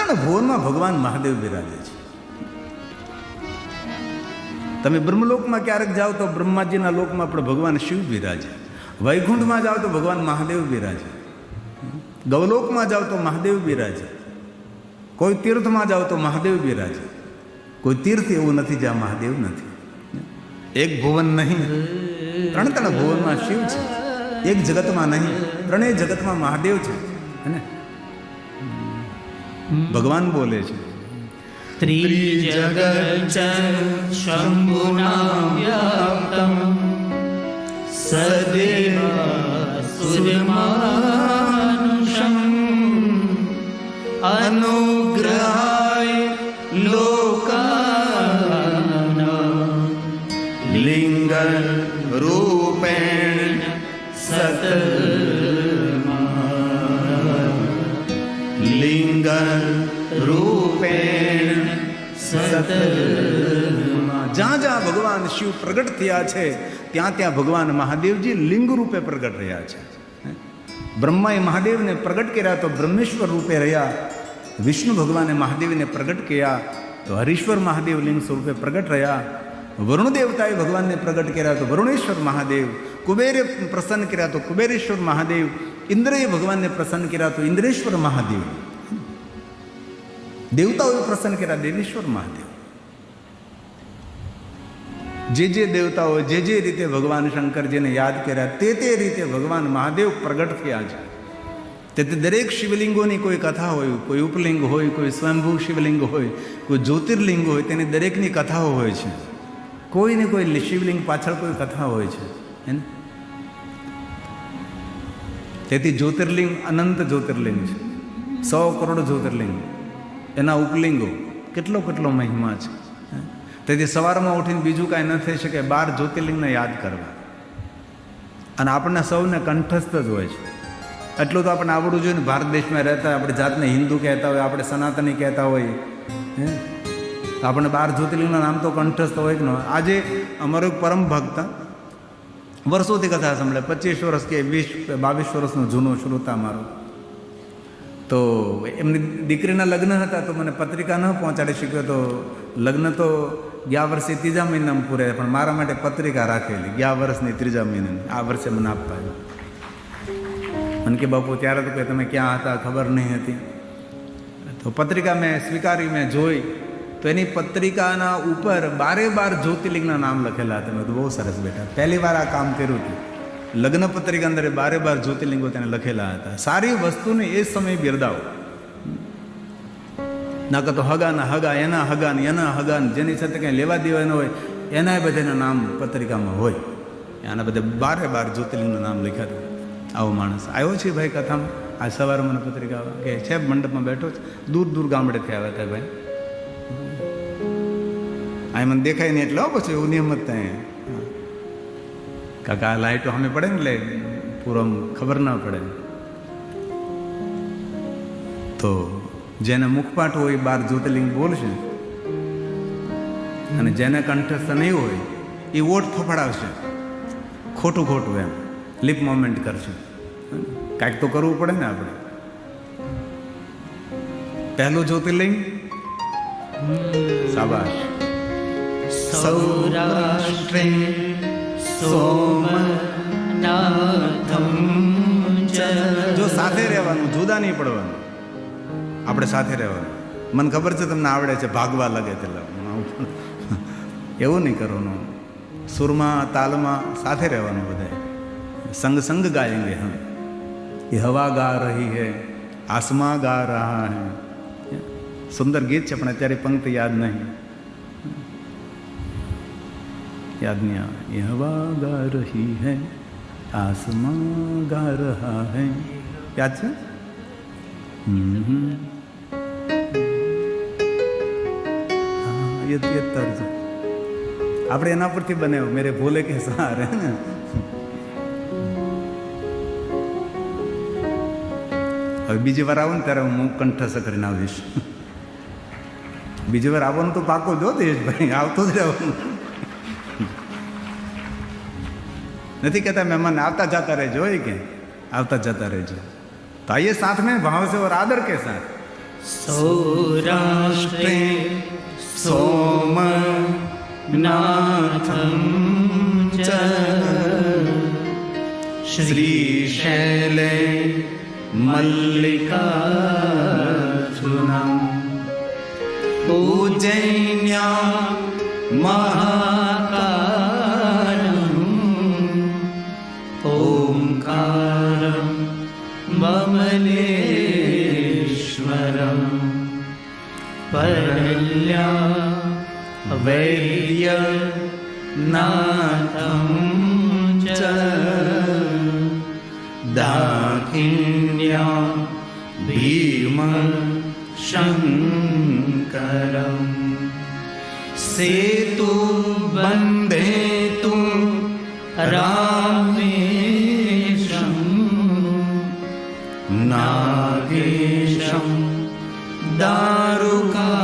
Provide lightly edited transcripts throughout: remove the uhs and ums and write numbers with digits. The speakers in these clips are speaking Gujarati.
ત્રણ ભુવનમાં ભગવાન મહાદેવ બિરાજે છે. તમે બ્રહ્મલોકમાં ક્યારેક જાઓ તો બ્રહ્માજીના લોકમાં પણ ભગવાન શિવ બિરાજે. વૈકુંઠમાં જાઓ તો ભગવાન મહાદેવ બિરાજે. ગૌલોકમાં જાઓ તો મહાદેવ બિરાજે. કોઈ તીર્થમાં જાઓ તો મહાદેવ બિરાજે. કોઈ તીર્થ એવું નથી જ્યાં મહાદેવ નથી. એક ભુવન નહીં, ત્રણ ભુવનમાં શિવ છે. એક જગતમાં નહીં, ત્રણેય જગતમાં મહાદેવ છે. ભગવાન બોલે છે ત્રિજગત શંભુના વ્યાપ્તમ સદેવ સુરમાનુષમ અનુગ્રહાય લોકાનાં લિંગ રૂપેણ લિંગ રૂપેણ સતમાં. જ્યાં જ્યાં ભગવાન શિવ પ્રગટ થયા છે ત્યાં ત્યાં ભગવાન મહાદેવજી લિંગ રૂપે પ્રગટ રહ્યા છે. બ્રહ્માએ મહાદેવને પ્રગટ કર્યા તો બ્રહ્મેશ્વર રૂપે રહ્યા. વિષ્ણુ ભગવાને મહાદેવને પ્રગટ કર્યા તો હરીશ્વર મહાદેવ લિંગ સ્વરૂપે પ્રગટ રહ્યા. વરુણ દેવતાએ ભગવાનને પ્રગટ કર્યા તો વરુણેશ્વર મહાદેવ. કુબેરે પ્રસન્ન કર્યા તો કુબેરેશ્વર મહાદેવ. ઇન્દ્રએ ભગવાનને પ્રસન્ન કર્યા તો ઇન્દ્રેશ્વર મહાદેવ. દેવતાઓએ પ્રસન્ન કર્યા દેવેશ્વર મહાદેવ. જે દેવતાઓ જે રીતે ભગવાન શંકરજીને યાદ કર્યા તે રીતે ભગવાન મહાદેવ પ્રગટ થયા છે. તેથી દરેક શિવલિંગોની કોઈ કથા હોય, કોઈ ઉપલિંગ હોય, કોઈ સ્વયંભૂ શિવલિંગ હોય, કોઈ જ્યોતિર્લિંગ હોય, તેની દરેકની કથાઓ હોય છે. કોઈને કોઈ શિવલિંગ પાછળ કોઈ કથા હોય છે. તેથી જ્યોતિર્લિંગ અનંત જ્યોતિર્લિંગ છે. 100 કરોડ જ્યોતિર્લિંગ, એના ઉપલિંગો કેટલો મહિમા છે. તેથી સવારમાં ઉઠીને બીજું કાંઈ ન થઈ શકે, 12 જ્યોતિર્લિંગને યાદ કરવા. અને આપણને સૌને કંઠસ્થ જ હોય છે. એટલું તો આપણને આવડવું જોઈએ ને. ભારત દેશમાં રહેતા આપણે જાતને હિન્દુ કહેતા હોય, આપણે સનાતની કહેતા હોય, આપણને 12 જ્યોતિર્લિંગના નામ તો કંઠસ્થ હોય કે ન. આજે અમારો એક પરમ ભક્ત વર્ષોથી કથા સાંભળે, 25 વર્ષ કે 22 વર્ષનો જૂનો શ્રોતા મારો. તો એમની દીકરીના લગ્ન હતા તો મને પત્રિકા ન પહોંચાડી શક્યો. તો લગ્ન તો ગયા વર્ષે 3જા મહિનામાં પૂરે, પણ મારા માટે પત્રિકા રાખેલી ગયા વર્ષની 3જા મહિનાની. આ વર્ષે મને આપવા મને કે બાપુ ત્યારે તો કે તમે ક્યાં હતા ખબર નહીં હતી. તો પત્રિકા મેં સ્વીકારી, મેં જોઈ તો એની પત્રિકાના ઉપર 12 જ્યોતિર્લિંગના નામ લખેલા હતા. મેં તો બહુ સરસ બેઠા, પહેલી વાર આ કામ કર્યું હતું. લગ્ન પત્રિકા અંદર 12 જ્યોતિર્લિંગો તેને લખેલા હતા. સારી વસ્તુને એ સમયે બિરદાવો. ના તો હગાના હગા, એના હગાને એના હગાને, જેની સાથે કંઈ લેવા દેવા ન હોય એના બધાના નામ પત્રિકામાં હોય. આના બધા 12 જ્યોતિર્લિંગના નામ લખ્યા હતા. આવો માણસ આવ્યો છે ભાઈ કથામાં. આ સવારે મને પત્રિકા કે છે મંડપમાં બેઠો છે, દૂર ગામડેથી આવ્યા હતા ભાઈ. આ મને દેખાય નહીં એટલે પછી એવું નિયમત થાય કાકા. આ લાઈટો સામે પડે ને એટલે પૂરો ખબર ના પડે. તો જેને મુખપાઠ હોય 12 જ્યોતિર્લિંગ બોલશે, અને જેને કંઠસ્થ નહીં હોય એ ઓઠ ફફડાવશે. ખોટું એમ લિપ મોમેન્ટ કરશે. કાંઈક તો કરવું પડે ને આપણે. પહેલું જ્યોતિર્લિંગ શાબાશ. સૌરાષ્ટ્રે સોમનાથમ જો સાથે રહેવાનું, જુદા નહીં પડવાનું, આપણે સાથે રહેવાનું. મને ખબર છે તમને આવડે છે, ભાગવા લાગે એટલે એવું નહીં કરવાનું. સુરમાં તાલમાં સાથે રહેવાનું. બધા સંગ ગાયેંગે હમ. ये हवा गा रही है, आसमां गा रहा है. સુંદર ગીત છે પણ અત્યારે પંક્તિ યાદ નહીં આવે. ये हवा गा रही है, आसमां गा रहा है. યાદ છે? ये तर्ज આપણે એના પરથી બનાવ્યો. મેરે ભોલે કે સહારે ને. હવે બીજી વાર આવો ને ત્યારે હું કંઠસ્થ કરીને આવીશ. બીજી વાર આવવાનું તો પાકો જો દેશભાઈ, આવતો જ રહેવાનું. નથી કહેતા મહેમાન આવતા જતા રહેજો, હોય કે આવતા જતા રહેજો. तो आइए साथ में भाव से और आदर के साथ સૌરાષ્ટ્રે સોમનાથં ચ શ્રીશૈલે મલ્લિકાર્જુનમ ઉજ્જૈન્યા મહાકાલમ ઓંકારમ બમલેશ્વરમ પરલ્યા વૈદ્યનાથં ચ દાક્ષિણ્યા ભીમ શંકરમ સેતુ બંધેતુ રામેશમ નાગેશમ દારુકાવને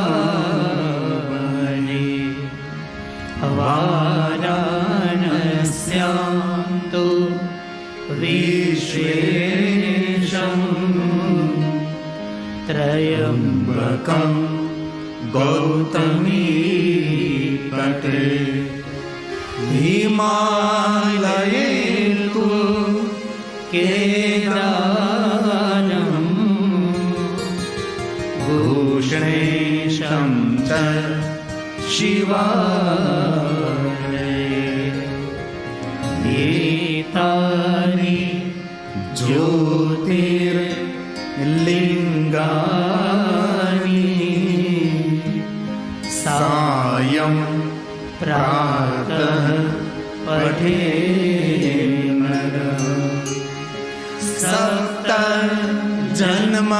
વારાણસ્યાં તુ વિશ્વેશમ ત્રયંબકમ ગૌતમી તટે હિમાલયે તુ કેદારમ ભૂષણેશં ચ શિવાલયે એતાની જ્યોતિર્લિંગાની સાયં પ્રાતઃ પઠે સપ્ત જન્મ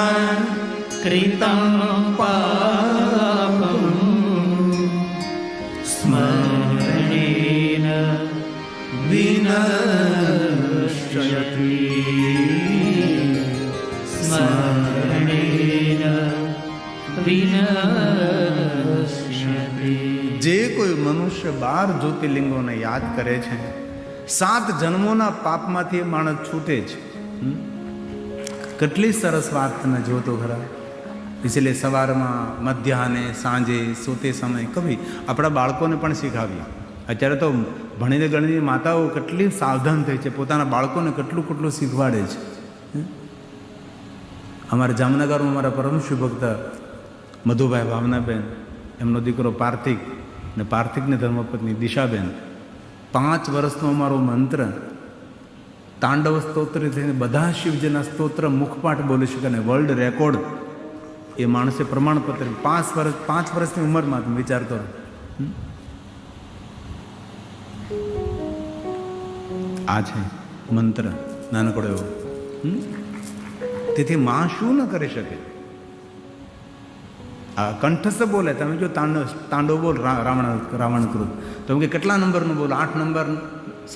કૃતં પાપં સ્મરણેન વિનશ્યતિ સ્મરણેન વિનશ્યતિ. જે કોઈ મનુષ્ય 12 જ્યોતિર્લિંગોને યાદ કરે છે 7 જન્મોના પાપમાંથી માણસ છૂટે છે. કેટલી સરસ વાત તમે જોતો ખરા. એટલે સવારમાં મધ્યાહને સાંજે સોતે સમય કભી આપણા બાળકોને પણ શીખાવીએ. અત્યારે તો ભણીને ગણીને માતાઓ કેટલી સાવધાન થઈ છે, પોતાના બાળકોને કેટલું કેટલું શીખવાડે છે. અમારા જામનગરમાં અમારા પરમ શિવભક્ત મધુભાઈ ભાવનાબેન, એમનો દીકરો પાર્થિક ને પાર્થિકની ધર્મપત્ની દિશાબેન, 5 વર્ષનો અમારો મંત્ર તાંડવ સ્તોત્ર થઈને બધા શિવજીના સ્તોત્ર મુખપાઠ બોલી શકે અને વર્લ્ડ રેકોર્ડ એ માણસે પ્રમાણપત્ર 5 વર્ષની ઉંમરમાં તમે વિચાર કરો. આ છે મંત્ર નાનકડો એવો. તેથી માં શું ન કરી શકે? આ કંઠસ્થ બોલે. તમે જો તાંડવ બોલ રાવણકૃત, તમે કે કેટલા નંબરનું બોલો? 8 નંબર,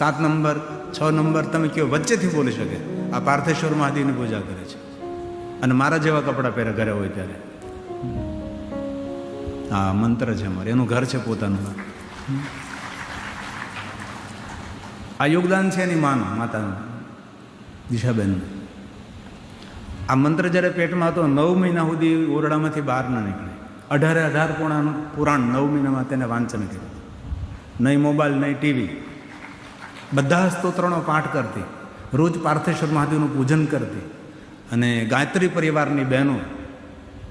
7 નંબર, 6 નંબર, તમે કયો વચ્ચેથી બોલી શકે. આ પાર્થેશ્વર મહાદેવની પૂજા કરે છે અને મારા જેવા કપડાં પહેરે ઘરે હોય ત્યારે. આ મંત્ર છે અમારે, એનું ઘર છે પોતાનું. આ યોગદાન છે એની માનું, માતાનું, દિશાબેનનું. આ મંત્ર જ્યારે પેટમાં હતો 9 મહિના સુધી ઓરડામાંથી બહાર ન નીકળે. 18 પુરાણ 9 મહિનામાં તેને વાંચન કર્યું. નહીં મોબાઈલ, નહીં ટીવી, બધા સ્તોત્રનો પાઠ કરતી, રોજ પાર્થેશ્વર મહાદેવનું પૂજન કરતી. અને ગાયત્રી પરિવારની બહેનો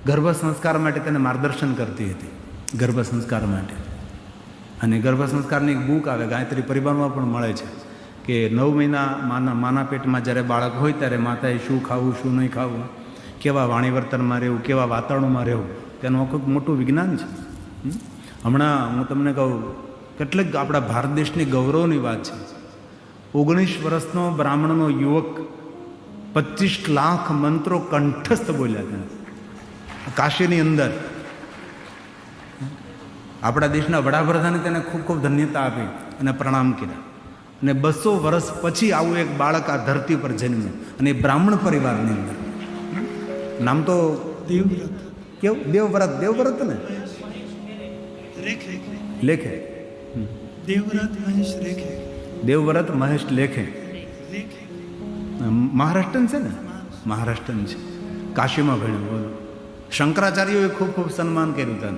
ગર્ભ સંસ્કાર માટે તેને માર્ગદર્શન કરતી હતી, ગર્ભ સંસ્કાર માટે. અને ગર્ભ સંસ્કારની એક બુક આવે, ગાયત્રી પરિવારમાં પણ મળે છે, કે 9 મહિના માના પેટમાં જ્યારે બાળક હોય ત્યારે માતાએ શું ખાવું, શું નહીં ખાવું, કેવા વાણી વર્તનમાં રહેવું, કેવા વાતાવરણમાં રહેવું, તેનું આખું મોટું વિજ્ઞાન છે. હમણાં હું તમને કહું, કેટલીક આપણા ભારત દેશની ગૌરવની વાત છે. 19 વર્ષનો બ્રાહ્મણનો યુવક 25 લાખ મંત્રો કંઠસ્થ બોલ્યા હતા કાશીની અંદર. આપણા દેશના વડાપ્રધાને તેને ખૂબ ખૂબ ધન્યતા આપી અને પ્રણામ કર્યા. અને 200 વર્ષ પછી આવું એક બાળક આ ધરતી પર જન્મ્યું, અને એ બ્રાહ્મણ પરિવારની અંદર. નામ તો દેવવ્રત. કેવું? દેવવ્રત ને લેખે. દેવવ્રત મહેશ લેખે. મહારાષ્ટ્રન છે ને, મહારાષ્ટ્રન છે. કાશીમાં ભણ્યો. બોલો, શંકરાચાર્યોએ ખૂબ ખૂબ સન્માન કર્યું હતું.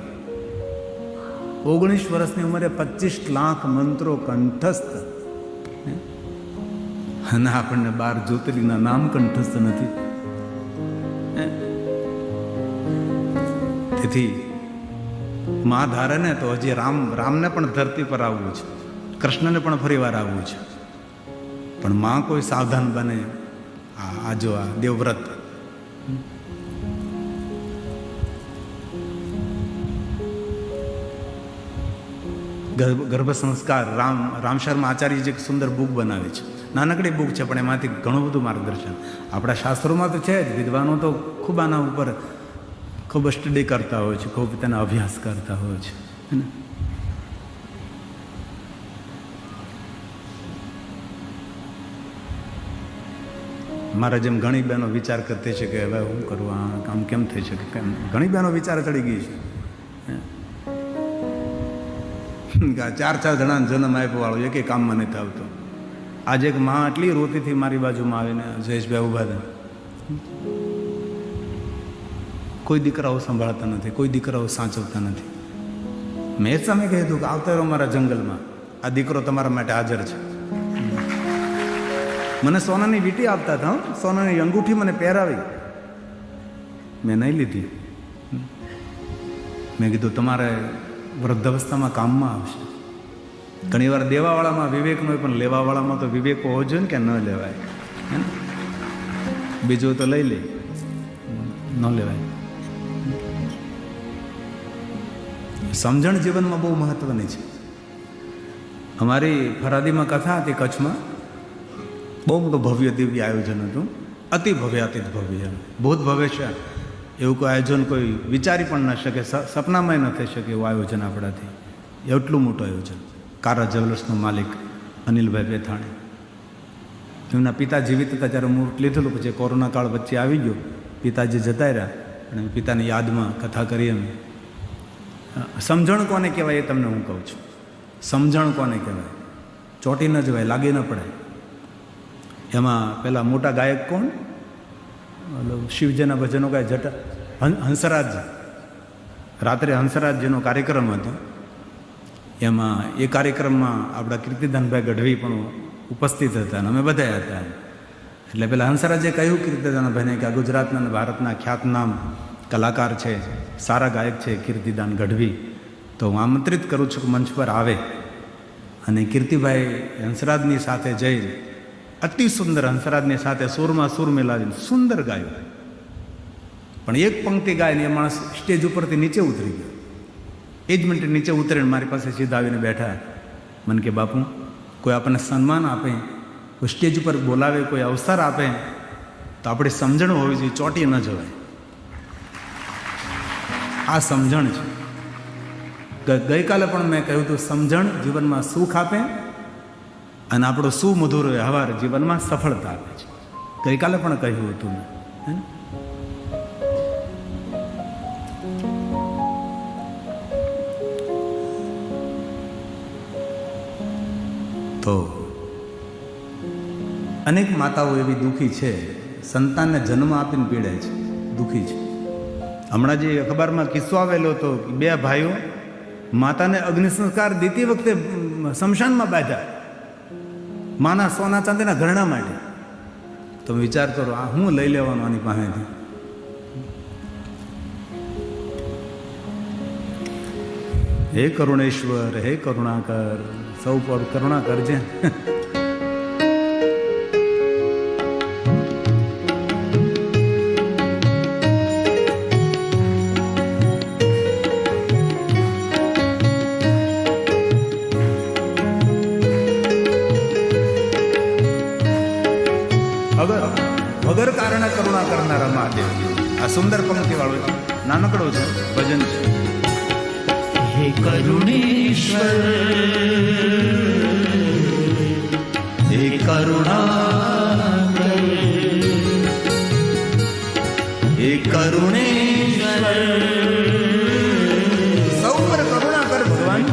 19 વર્ષની ઉંમરે 25 લાખ મંત્રો કંઠસ્થ, અને આપણને 12 જ્યોતિર્લિંગના નામ કંઠસ્થ નથી. તેથી માં ધારે ને તો હજી રામને પણ ધરતી પર આવવું છે, કૃષ્ણને પણ ફરી વાર આવવું છે. પણ માં કોઈ સાવધાન બને. આ જો આ દેવવ્રત, ગર્ભ સંસ્કાર, રામ શર્મા આચાર્યજી એક સુંદર બુક બનાવી છે. નાનકડી બુક છે પણ એમાંથી ઘણું બધું માર્ગદર્શન. આપણા શાસ્ત્રોમાં તો છે જ, વિદ્વાનો તો ખૂબ આના ઉપર ખૂબ સ્ટડી કરતા હોય છે, ખૂબ તેના અભ્યાસ કરતા હોય છે. મારા જેમ ઘણી બહેનો વિચાર કરતી છે કે હવે હું કરું, આ કામ કેમ થઈ શકે, કેમ. ઘણી બહેનો વિચાર ચડી ગઈ છે કે આ 4 જણાને જન્મ આપ્યો વાળો એકે કામમાં નથી આવતો. આજે એક માં આટલી રોતીથી મારી બાજુમાં આવીને જયેશભાઈ ઊભા હતા. કોઈ દીકરાઓ સંભાળતા નથી, કોઈ દીકરાઓ સાચવતા નથી. મેં જ સમય કહ્યું કે આવતા રહો મારા જંગલમાં, આ દીકરો તમારા માટે હાજર છે. મને સોનાની વીંટી આપતા હતા, સોનાની અંગૂઠી મને પહેરાવી, મેં નહીં લીધી. મેં કીધું તમારે વૃદ્ધાવસ્થામાં કામમાં આવશે. ઘણી વાર દેવાવાળામાં વિવેક ન હોય, પણ લેવાવાળામાં તો વિવેક હોવો જોઈએ ને, કે ન લેવાય. બીજું તો લઈ લે, ન લેવાય. સમજણ જીવનમાં બહુ મહત્વની છે. અમારી ફરાદીમાં કથા હતી કચ્છમાં, બહુ મોટું ભવ્ય દિવ્ય આયોજન હતું, અતિ ભવ્ય, અતિ ભવ્ય, બહુ ભવ્ય છે. એવું કોઈ આયોજન કોઈ વિચારી પણ ન શકે, સપનામાં ન થઈ શકે એવું આયોજન આપણાથી. એટલું મોટું આયોજન. કારા જ્વેલર્સનો માલિક અનિલભાઈ પેથાણી, એમના પિતા જીવિત હતા ત્યારે મુહૂર્ત લીધેલું. પછી કોરોના કાળ વચ્ચે આવી ગયો, પિતાજી જતા રહ્યા, અને પિતાની યાદમાં કથા કરી અમે. સમજણ કોને કહેવાય એ તમને હું કહું છું. સમજણ કોને કહેવાય? ચોટી ન જવાય, લાગી ન પડે. એમાં પેલા મોટા ગાયક કોણ? શિવજીના ભજનો ગાય જટા હંસરાજજી. રાત્રે હંસરાજજીનો કાર્યક્રમ હતો. એમાં એ કાર્યક્રમમાં આપણા કીર્તિદાનભાઈ ગઢવી પણ ઉપસ્થિત હતા અને અમે બધા હતા. એટલે પેલા હંસરાજે કહ્યું કીર્તિદાનભાઈને કે આ ગુજરાતના અને ભારતના ખ્યાતનામ કલાકાર છે, સારા ગાયક છે કીર્તિદાન ગઢવી, તો હું આમંત્રિત કરું છું કે મંચ પર આવે અને કીર્તિભાઈ હંસરાજની સાથે જઈ અતિ સુંદર હંસરાજની સાથે સુરમાં સુર મિલાવીને સુંદર ગાયું. પણ એક પંક્તિ ગાયને એ માણસ સ્ટેજ ઉપરથી નીચે ઉતરી ગયો. એ જ મિનિટે નીચે ઉતરીને મારી પાસે સીધા આવીને બેઠા. મને કે બાપુ, કોઈ આપણને સન્માન આપે, કોઈ સ્ટેજ ઉપર બોલાવે, કોઈ અવસર આપે તો આપણી સમજણ હોવી જોઈએ, ચોંટી ન જવાય. આ સમજણ છે. ગઈકાલે પણ મેં કહ્યું હતું, સમજણ જીવનમાં સુખ આપે અને આપણો સુમધુર વ્યવહાર જીવનમાં સફળતા આપે છે. ગઈકાલે પણ કહ્યું હતું મેં. તો અનેક માતાઓ એવી દુઃખી છે, સંતાનને જન્મ આપીને પીડાય છે, દુઃખી છે. હમણાં જે અખબારમાં કિસ્સો આવેલો હતો, 2 ભાઈઓ માતાને અગ્નિ સંસ્કાર દેતી વખતે સ્મશાનમાં બાંધ્યા, માના સોના ચાંદીના ઘરણા માટે. તમે વિચાર કરો, આ હું લઈ લેવાનું આની પાસેથી? હે કરુણેશ્વર, હે કરુણાકર, સૌ પર કરુણા કરજે. વગર કારણે કરુણા કરનારા મહાદેવ. આ સુંદર પંક્તિ વાળું છે, નાનકડું છે, ભજન છે. હે કરુણેશ્વર, હે કરુણાકર, હે કરુણેશ્વર, સૌ પર કરુણા કર ભગવાન.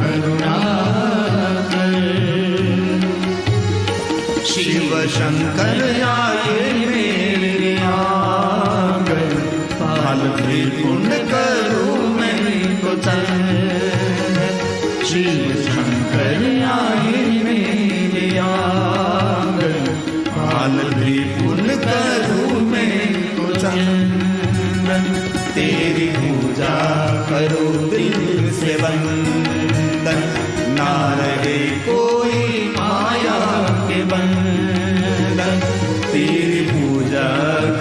શિવ શંકર આયે મેરે આંગન, पाल भी पुण्य करूं मैं तो चंदन शिव शंकर आए मेरे आंगन पाल भी पुण्य करूं मैं तो चंदन तेरी पूजा करो दिल से बंधन ना रहे कोई माया के बंधन तेरी पूजा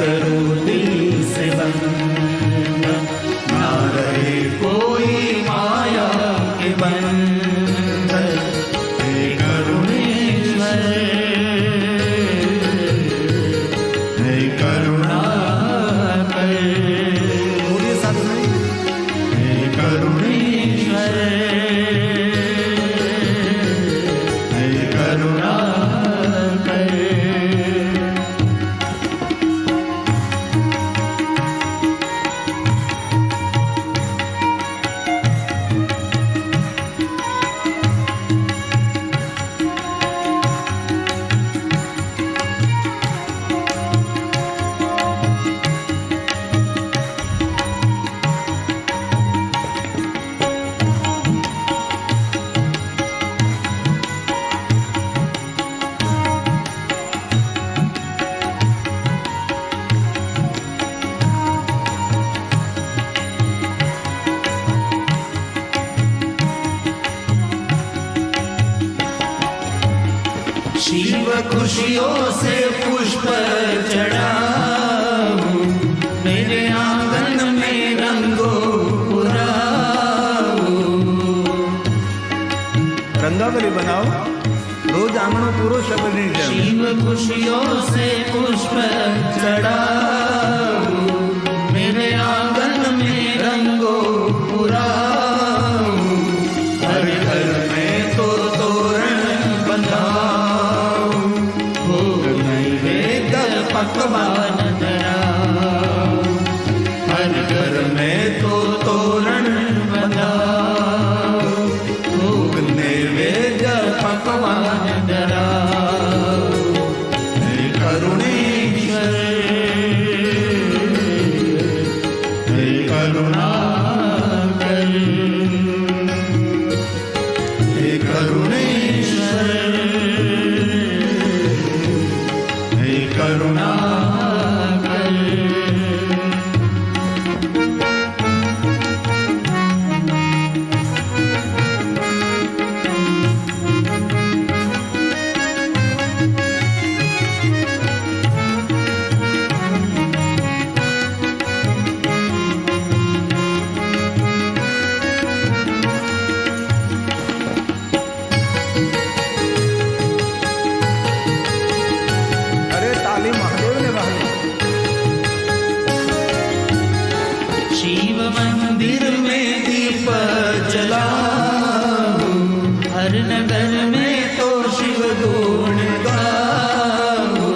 करो दिल से बंधन ना रहे कोई माया के बंधन हे करुणेश्वर हे करुणाकर बोलिए साथ में हे करुणेश्वर हे करुणाकर शिव खुशियों से पुष्प चढ़ाऊं मेरे आंगन में रंगो पुराऊं रंगावली बनाओ रोज आंगणो पूरो शबरी शिव खुशियों से पुष्प चढ़ाऊं मेरे आंगन में रंगो पुराऊं हर घर में तो तोरण बंधाऊं भोग नैवेद्य पकवान धराऊं हर घर में तो तोरण बंधाऊं भोग नैवेद्य पकवान धराऊं हे करुणेश्वर हे करुणाकर हे करुणेश्वर हे करुणाकर अरे ताली महादेव ने वाली शिव मंदिर में दीप जलाऊं हर नगर में तो शिव गुण गाऊं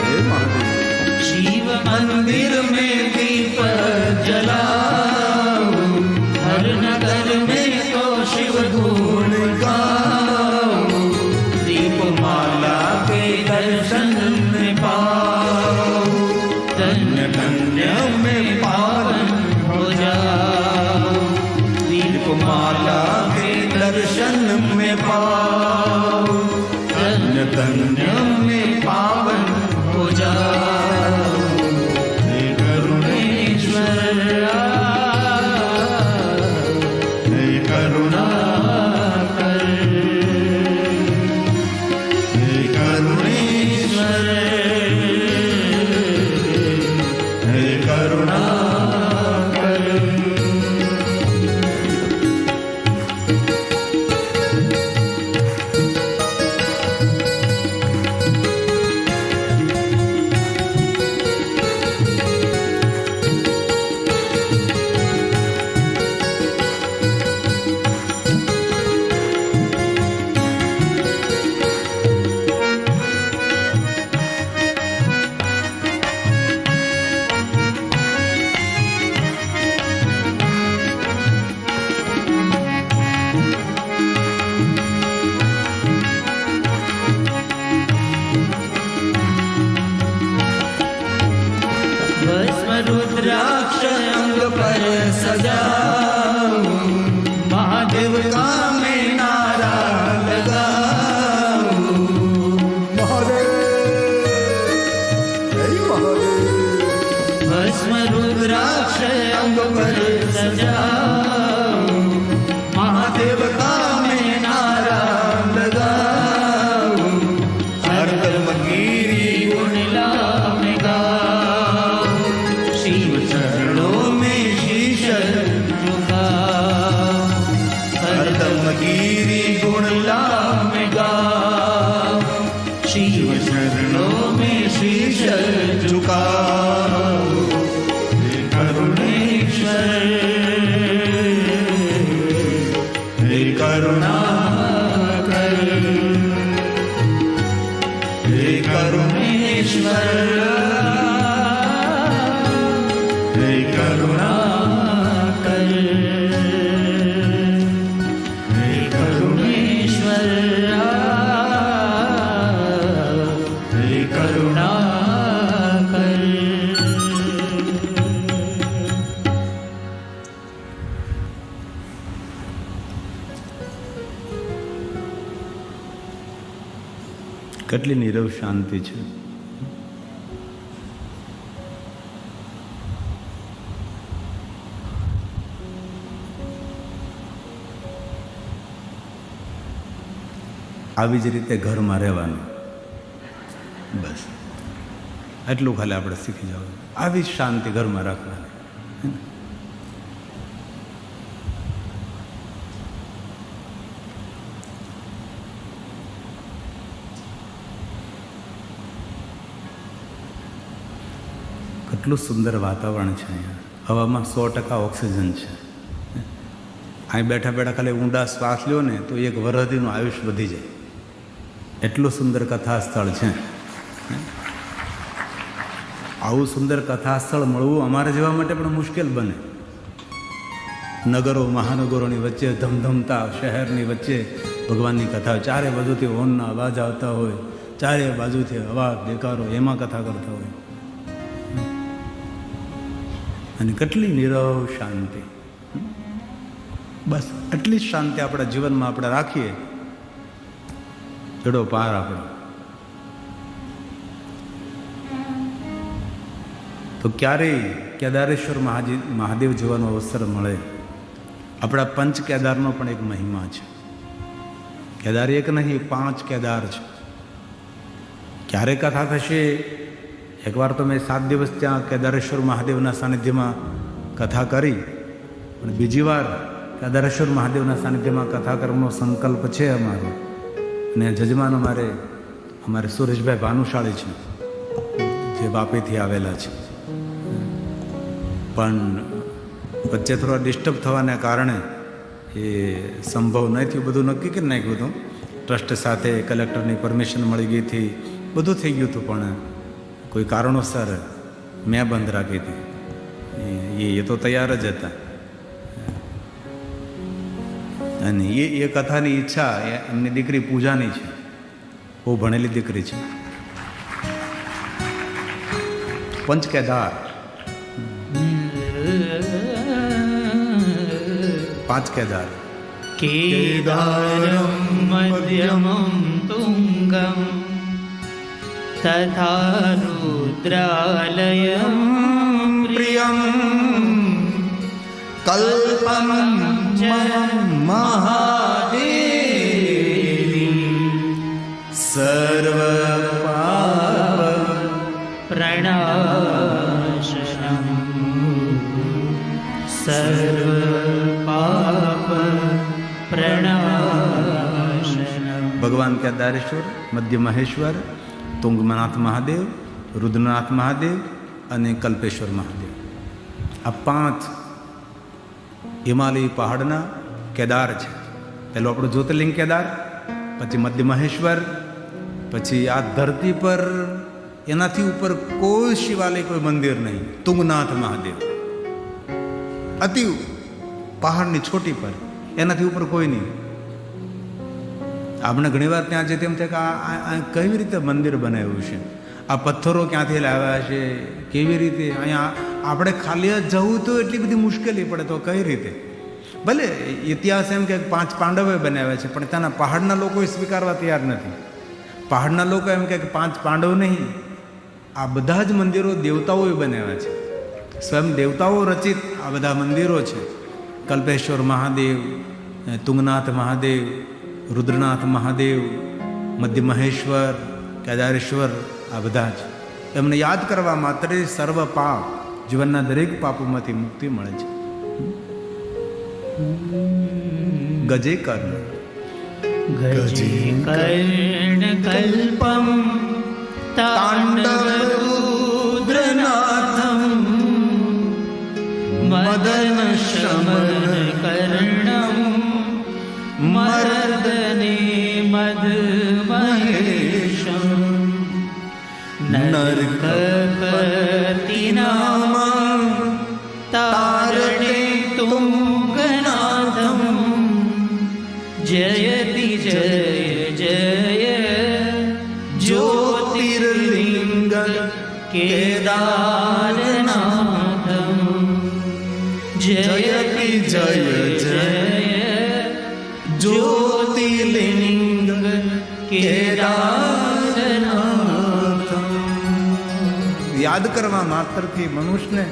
हे महादेव शिव मंदिर में दीप जलाऊं हर नगर में तो शिव गुण गाऊं दीप माला के दर्शन में पाऊं धन्य धन्य में पावन हो जाऊं दीप माला के दर्शन में पाऊं धन्य धन्य में पावन हो जाऊं हे करुणे रुद्राक्ष अंग पर सजाऊं, महादेव का मैं नारा लगाऊं। भस्म रुद्राक्ष अंग पर सजाऊं, महादेव का मैं नारा लगाऊं। हरदम गिरी गुणला में गाऊं, शिव चरणों में शीश झुकाऊं। हरदम गिरी गुणला में गाऊं, शिव चरणों में शीश झुकाऊं। हे करुणेश्वर, हे करुणाकर, हे करुणेश्वर, हे करुणाकर, हे करुणेश्वर, हे करुणाकर। કેટલી નીરવ શાંતિ છે. આવી જ રીતે ઘરમાં રહેવાનું, બસ એટલું ખાલી આપણે શીખી જવાનું. આવી જ શાંતિ ઘરમાં રાખવાની. કેટલું સુંદર વાતાવરણ છે અહીંયા. હવામાં 100% ઓક્સિજન છે. અહીં બેઠા બેઠા ખાલી ઊંડા શ્વાસ લ્યો ને તો એક વરહદીનું આયુષ્ય વધી જાય. એટલું સુંદર કથા સ્થળ છે. આવું સુંદર કથા સ્થળ મળવું અમારા જેવા માટે પણ મુશ્કેલ બને. નગરો મહાનગરોની વચ્ચે ધમધમતા શહેરની વચ્ચે ભગવાનની કથા, ચારે બાજુથી હોર્નના અવાજ આવતા હોય, ચારે બાજુથી અવાજ દેકારો, એમાં કથા કરતા હોય. અને કેટલી નીરવ શાંતિ. બસ એટલી જ શાંતિ આપણા જીવનમાં આપણે રાખીએ, ચડો પાર આપણો. તો ક્યારેય કેદારેશ્વર મહાદેવ જોવાનો અવસર મળે. આપણા પંચ કેદારનો પણ એક મહિમા છે. કેદાર એક નહીં, 5 કેદાર છે. ક્યારે કથા થશે? એકવાર તો મેં 7 દિવસ ત્યાં કેદારેશ્વર મહાદેવના સાનિધ્યમાં કથા કરી, પણ બીજી વાર કેદારેશ્વર મહાદેવના સાનિધ્યમાં કથા કરવાનો સંકલ્પ છે અમારો. અને જજમાન અમારે સુરેશભાઈ ભાનુશાળી છે, જે વાપીથી આવેલા છે. પણ વચ્ચે થોડા ડિસ્ટર્બ થવાના કારણે એ સંભવ નહીં થયું. બધું નક્કી કરી નાખ્યું હતું ટ્રસ્ટ સાથે, કલેક્ટરની પરમિશન મળી ગઈ હતી, બધું થઈ ગયું હતું. પણ કોઈ કારણોસર મેં બંધ રાખી હતી. એ તો તૈયાર જ હતા. અને એ કથાની ઈચ્છા એમની દીકરી પૂજાની છે. બહુ ભણેલી દીકરી છે. 5 કેદાર, 5 કેદાર. केदारं मध्यमं तुङ्गं तथा रुद्रालयं प्रियं कल्पं च महादेवी सर्वपाप प्रणाशनं सर्वपाप प्रणाशनं. ભગવાન કેદારેશ્વર, મધ્ય મહેશ્વર, તુંગનાથ મહાદેવ, રુદ્રનાથ મહાદેવ અને કલ્પેશ્વર મહાદેવ, આ 5 હિમાલય પહાડના કેદાર છે. પહેલું આપણું જ્યોતિર્લિંગ કેદાર, પછી મધ્ય મહેશ્વર, પછી આ ધરતી પર એનાથી ઉપર કોઈ શિવાલય, કોઈ મંદિર નહીં, તુંગનાથ મહાદેવ. અતિ પહાડની છોટી પર, એનાથી ઉપર કોઈ નહીં. આપણે ઘણીવાર ત્યાં જઈએ તેમ થાય કે આ કેવી રીતે મંદિર બનાવ્યું છે. આ પથ્થરો ક્યાંથી લાવ્યા છે, કેવી રીતે અહીંયા આપણે ખાલી જ જવું તો એટલી બધી મુશ્કેલી પડે, તો કઈ રીતે? ભલે ઇતિહાસ એમ કે 5 પાંડવોએ બનાવ્યા છે, પણ ત્યાંના પહાડના લોકો સ્વીકારવા તૈયાર નથી. પહાડના લોકો એમ કે 5 પાંડવ નહીં, આ બધા જ મંદિરો દેવતાઓએ બનાવ્યા છે. સ્વયં દેવતાઓ રચિત આ બધા મંદિરો છે. કલ્પેશ્વર મહાદેવ, તુંગનાથ મહાદેવ, રુદ્રનાથ મહાદેવ, મધ્ય મહેશ્વર, કેદારેશ્વર, આ બધા જ એમને યાદ કરવા માત્ર સર્વ પાપ, જીવનના દરેક પાપોમાંથી મુક્તિ મળે છે. ગજે કર્ણ ગજે કર્ણ કલ્પમ તાંડવરુદ્રનાથમ મદન શમન કર્ણમ મર્દને મદમહેશમ નરકપતિનામં તારણે તુંગનાથમ જયતિ જય જય જ્યોતિર્લિંગ કેદારનાથમ જયતિ જય જય જ્યોતિર્લિંગ કેદારનાથમ. યાદ કરવા માત્રથી મનુષ્યને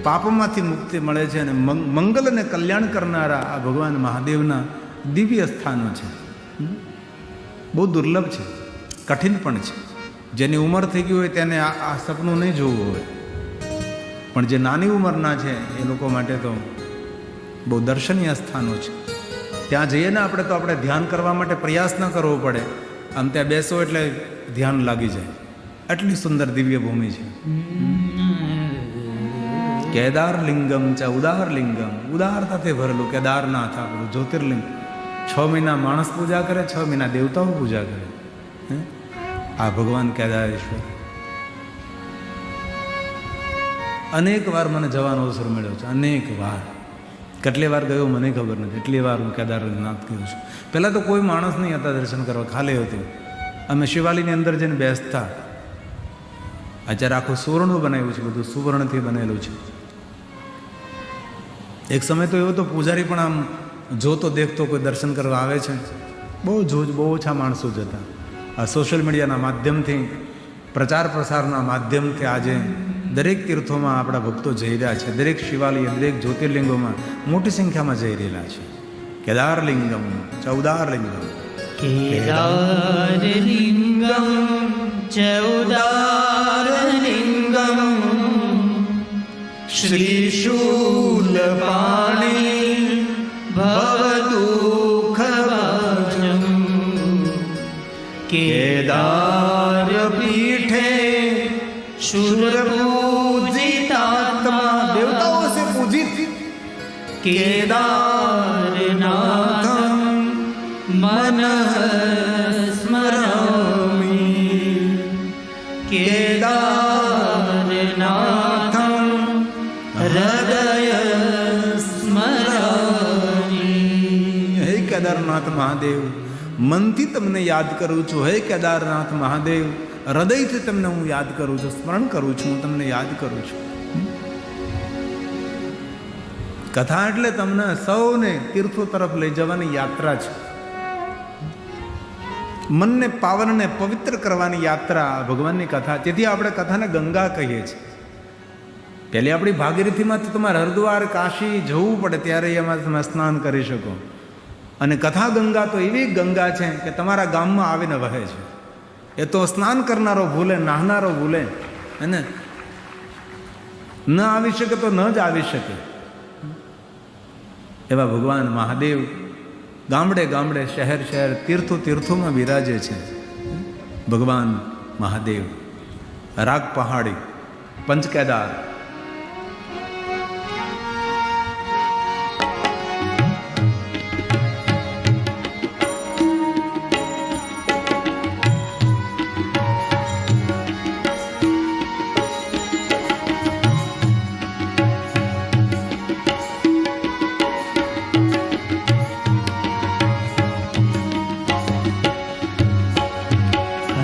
પાપમાંથી મુક્તિ મળે છે અને મંગલ અને કલ્યાણ કરનારા આ ભગવાન મહાદેવના દિવ્ય સ્થાનો છે. બહુ દુર્લભ છે, કઠિન પણ છે. જેની ઉંમર થઈ ગઈ હોય તેને આ સપનું નહીં જોવું હોય, પણ જે નાની ઉંમરના છે એ લોકો માટે તો બહુ દર્શનીય સ્થાનો છે. ત્યાં જઈએ ને આપણે તો આપણે ધ્યાન કરવા માટે પ્રયાસ ન કરવો પડે, આમ ત્યાં બેસો એટલે ધ્યાન લાગી જાય. આટલી સુંદર દિવ્ય ભૂમિ છે. કેદારલિંગમ ચ ઉદારલિંગમ, ઉદારતાથી ભરેલું કેદારનાથ આપણું જ્યોતિર્લિંગ. 6 મહિના માણસ પૂજા કરે, 6 મહિના દેવતાઓ પૂજા કરે. આ ભગવાન કેદારેશ્વર. અનેક વાર મને જવાનો અવસર મળ્યો છે, અનેક વાર. કેટલી વાર ગયો મને ખબર નથી, એટલી વાર હું કેદારનાથ ગયો છું. પહેલાં તો કોઈ માણસ નહીં હતા દર્શન કરવા, ખાલી હતું. અમે શિવાલયની અંદર જઈને બેસતા. અત્યારે આખું સુવર્ણનું બનાવ્યું છે, બધું સુવર્ણથી બનેલું છે. એક સમય તો એવો તો પૂજારી પણ આમ જોતો દેખતો કોઈ દર્શન કરવા આવે છે, બહુ ઓછા માણસો જ હતા. આ સોશિયલ મીડિયાના માધ્યમથી, પ્રચાર પ્રસારના માધ્યમથી આજે દરેક તીર્થોમાં આપણા ભક્તો જઈ રહ્યા છે. દરેક શિવાલય, દરેક જ્યોતિર્લિંગોમાં મોટી સંખ્યામાં જઈ રહેલા છે. કેદારલિંગમ ચૌદારલિંગમ, કેદારલિંગમ ચૌદારલિંગમ શ્રીશૂલપાણી ભવદુઃખભાજમ કેદારપીઠે શુરપૂજિતાત્મા, દેવતાઓ સે પૂજિત કેદારનાથમ મનઃ સ્મરામિ કેદારનાથમ હૃદય સ્મરામિ. હે કેદારનાથ મહાદેવ, મનથી તમને યાદ કરું છું. હે કેદારનાથ મહાદેવ, હૃદયથી તમને હું યાદ કરું છું, સ્મરણ કરું છું, હું તમને યાદ કરું છું. કથા એટલે તમને સૌને તીર્થો તરફ લઈ જવાની યાત્રા છે. મનને પાવનને પવિત્ર કરવાની યાત્રા ભગવાનની કથા. તેથી આપણે કથાને ગંગા કહીએ છીએ. પહેલી આપણી ભાગીરથીમાંથી તમારે હરિદ્વાર કાશી જવું પડે ત્યારે એમાં તમે સ્નાન કરી શકો. અને કથા ગંગા તો એવી ગંગા છે કે તમારા ગામમાં આવીને વહે છે. એ તો સ્નાન કરનારો ભૂલે, નાહનારો ભૂલે, અને ન આવી શકે તો ન જ આવી શકે. એવા ભગવાન મહાદેવ ગામડે ગામડે, શહેર શહેર, તીર્થો તીર્થોમાં બિરાજે છે. ભગવાન મહાદેવ રાગ પહાડી, પંચકેદાર.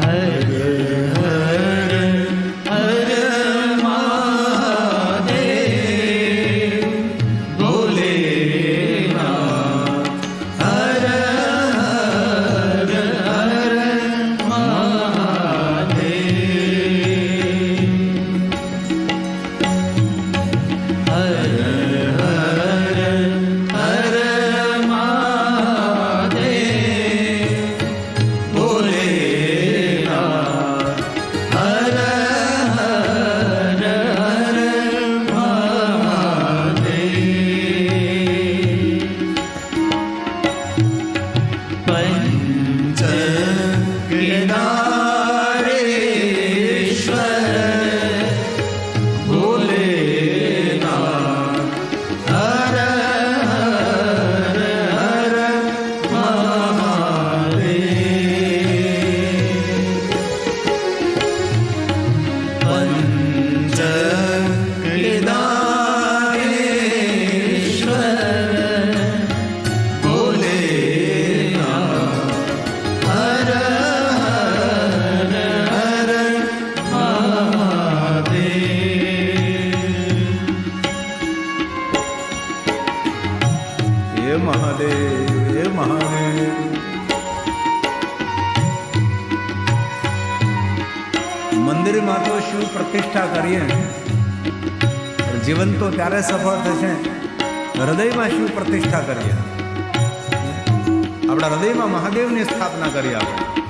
હર હર મહાદેવ મહાદેવ. મંદિરમાં તો શિવ પ્રતિષ્ઠા કરીએ, જીવન તો ત્યારે સફળ થશે હૃદયમાં શિવ પ્રતિષ્ઠા કરીએ. આપણા હૃદયમાં મહાદેવની સ્થાપના કરીએ આપણે.